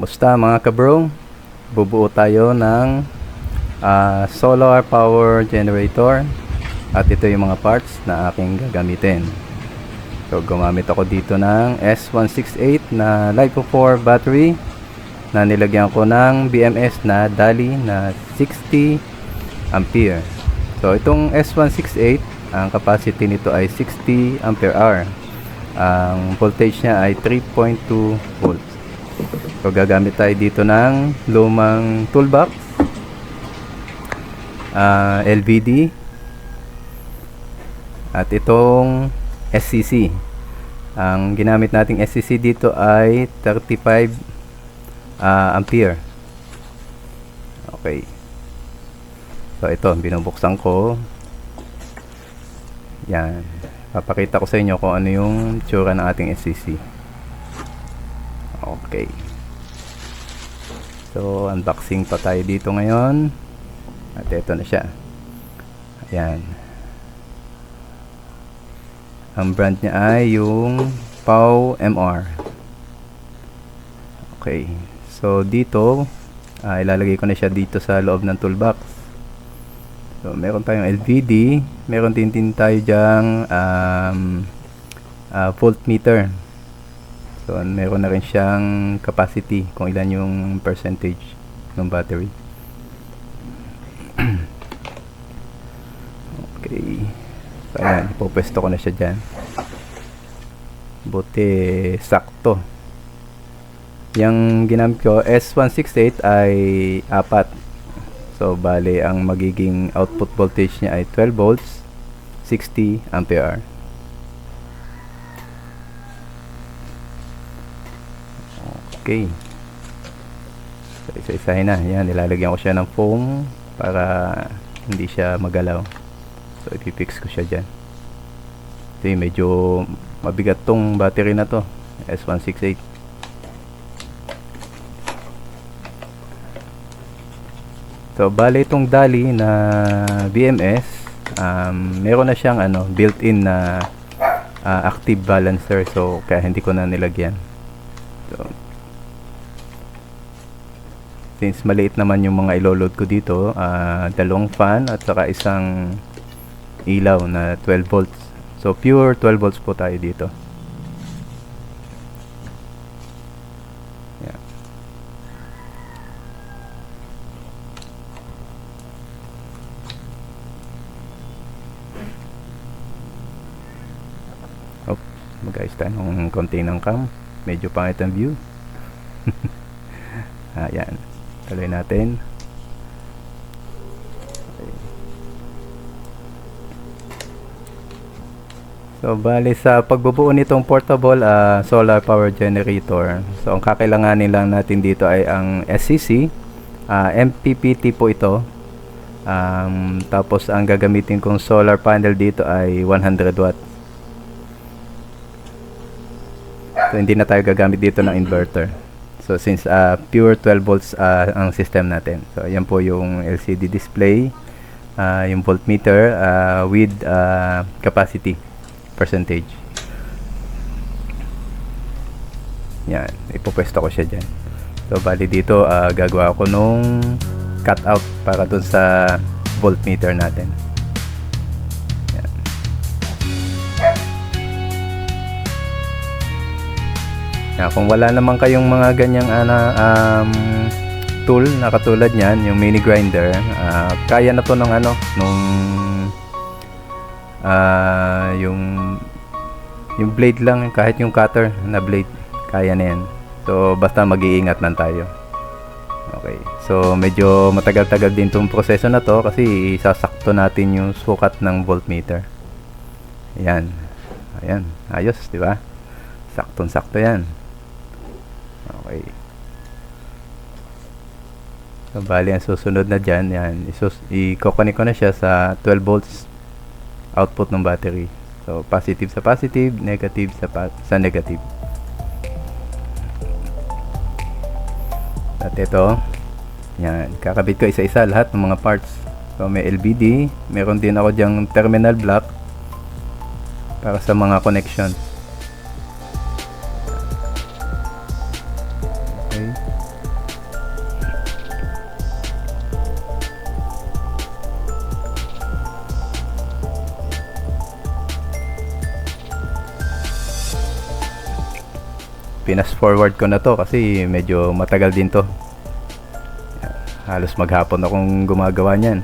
Musta mga kabro? Bubuo tayo ng solar power generator at ito yung mga parts na aking gagamitin. So gumamit ako dito ng S168 na LiPo4 battery na nilagyan ko ng BMS na DALI na 60 ampere. So itong S168, ang capacity nito ay 60 ampere hour. Ang voltage niya ay 3.2 volts. So gagamit tayo dito ng lumang toolbox, LVD, at itong SCC. Ang ginamit nating SCC dito ay 35 ampere. Okay. So ito, binubuksan ko. Yan. Papakita ko sa inyo kung ano yung tsura ng ating SCC. Okay. So, unboxing pa tayo dito ngayon. At ito na siya. Ayan. Ang brand niya ay yung POW-MR. Okay. So, dito, ilalagay ko na siya dito sa loob ng toolbox. So, meron tayong LVD. Meron din tayo dyang voltmeter. So, meron na rin siyang capacity kung ilan yung percentage ng battery. Okay. So, ayan. Ipopwesto ko na siya dyan. Buti sakto. Yung ginamit ko, S168 ay 4. So, bale, ang magiging output voltage niya ay 12 volts, 60 ampere hour. Okay. So, isa-isahin na. Yan, nilalagyan ko siya ng foam para hindi siya magalaw. So, ipipix ko siya dyan. Ito yung medyo mabigat tong battery na to. S168. So, bale itong DALI na BMS, meron na siyang built-in na active balancer. So, kaya hindi ko na nilagyan. So, since maliit naman yung mga iloload ko dito, dalawang fan at saka isang ilaw na 12 volts. So pure 12 volts po tayo dito. Yeah. Oh, mag-ayos tayo ng konti ng cam. Medyo pangit ang view. Ayan. Tuloy natin. Okay. So, bali sa pagbubuo nitong portable solar power generator. So, ang kakailanganin lang natin dito ay ang SCC. MPPT po ito. Tapos, ang gagamitin kong solar panel dito ay 100 watts. So, hindi na tayo gagamit dito ng inverter. So, since pure 12 volts ang system natin. So, ayan po yung LCD display, yung voltmeter with capacity percentage. Yan, ipopwesto ko siya dyan. So, bali dito, gagawa ko nung cutout para dun sa voltmeter natin. Kung wala naman kayong mga ganyang tool na katulad niyan, yung mini grinder, kaya na to ng yung blade lang, kahit yung cutter na blade, kaya na yan. So basta mag-iingat lang tayo. Okay, so medyo matagal-tagal din tong proseso na to kasi isasakto natin yung sukat ng voltmeter. Ayan, ayan, ayos, di ba? Saktong-sakto yan. Okay. So, bali ang susunod na dyan, yan, i-connect ko na siya sa 12 volts output ng battery. So, positive sa positive, negative sa negative. At ito, yan, kakabit ko isa-isa lahat ng mga parts. So, may LVD, meron din ako dyang terminal block para sa mga connections. Okay. pinas forward ko na to kasi medyo matagal din to. Halos maghapon akong gumagawa niyan.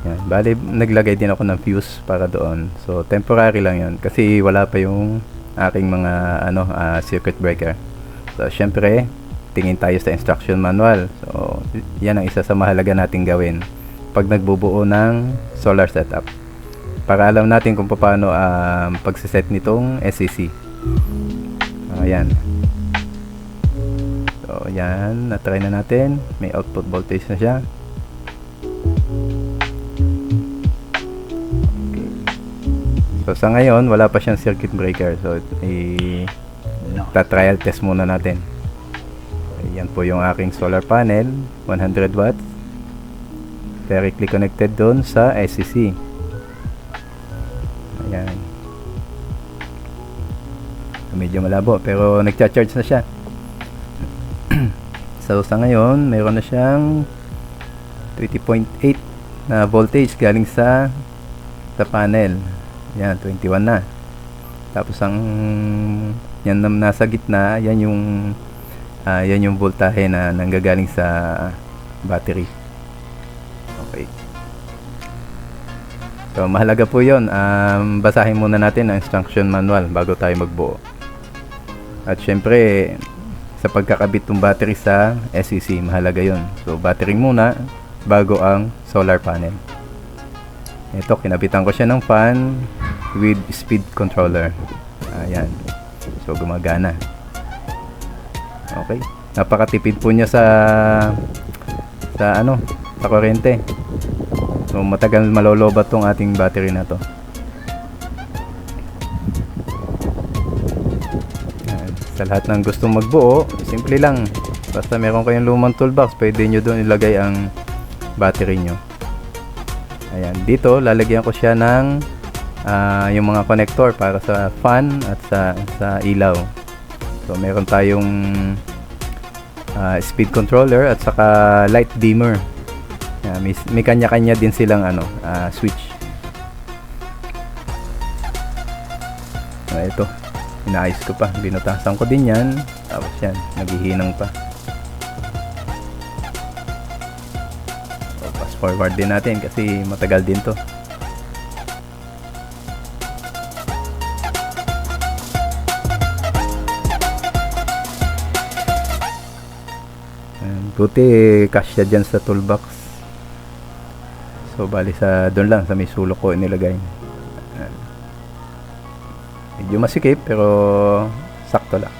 Yan. Bali, naglagay din ako ng fuse para doon. So, temporary lang yun. Kasi wala pa yung aking mga circuit breaker. So, syempre, tingin tayo sa instruction manual. So, yan ang isa sa mahalaga nating gawin pag nagbubuo ng solar setup. Para alam natin kung paano pagsiset nitong SCC. Ayan. So, yan. Na-try na natin. May output voltage na siya. So sa ngayon, wala pa siyang circuit breaker. So trial test muna natin. Ayan po yung aking solar panel, 100 watts. Directly connected doon sa SCC. Ayan. Medyo malabo pero nagcha-charge na siya. So sa ngayon, mayroon na siyang 20.8 na voltage galing sa panel. Yan, 21 na. Tapos ang yan na nasa gitna, yan yung voltahe na nanggagaling sa battery. Okay. So mahalaga po 'yon. Basahin muna natin ang instruction manual bago tayo magbuo. At syempre, sa pagkakabit ng battery sa SCC, mahalaga 'yon. So battery muna bago ang solar panel. Ito, kinabitan ko siya ng fan with speed controller. Ayan. So, gumagana. Okay. Napakatipid po niya sa kuryente. So, matagal malolobat tong ating battery na to. Ayan. Sa lahat ng gustong magbuo, simple lang. Basta meron kayong lumang toolbox, pwede nyo doon ilagay ang battery nyo. Ayan, dito lalagyan ko siya ng yung mga connector para sa fan at sa ilaw. So meron tayong speed controller at saka light dimmer. May kanya-kanya din silang switch. Ito, inaayos ko pa, binutasan ko din yan. Tapos yan, naghihinang pa. Forward din natin kasi matagal din to. Buti kasya dyan sa toolbox. So bali sa doon lang sa may sulok ko inilagay. Medyo masikip pero sakto lang.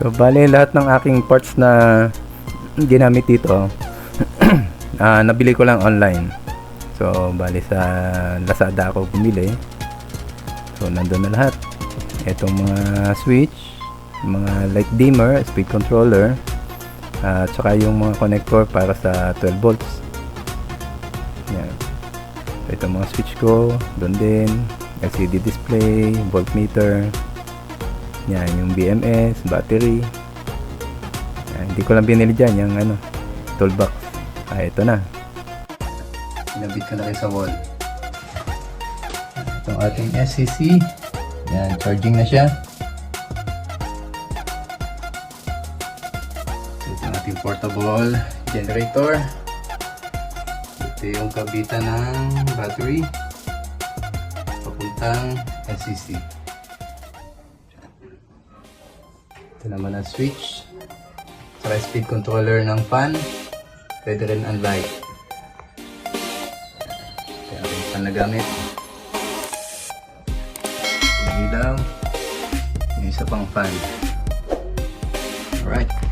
So bale lahat ng aking parts na ginamit dito nabili ko lang online. So bale sa Lazada ako bumili. So nandun na lahat. Itong mga switch, mga light dimmer, speed controller, at saka yung mga connector para sa 12 volts. Yan. So itong mga switch ko, doon din, LCD display, voltmeter. Yan, yung BMS, battery. Yan, hindi ko lang binili dyan, yung toolbox. Ito na. Inabit ko na rin sa wall. Itong ating SCC. Yan, charging na siya. Ito ang ating portable generator. Ito yung kabitan ng battery. Papuntang SCC. Ito naman ang switch. Saka speed controller ng fan. Pwede rin ang light. Ito yung aking fan na gamit. ilaw, yung isa pang fan. Alright.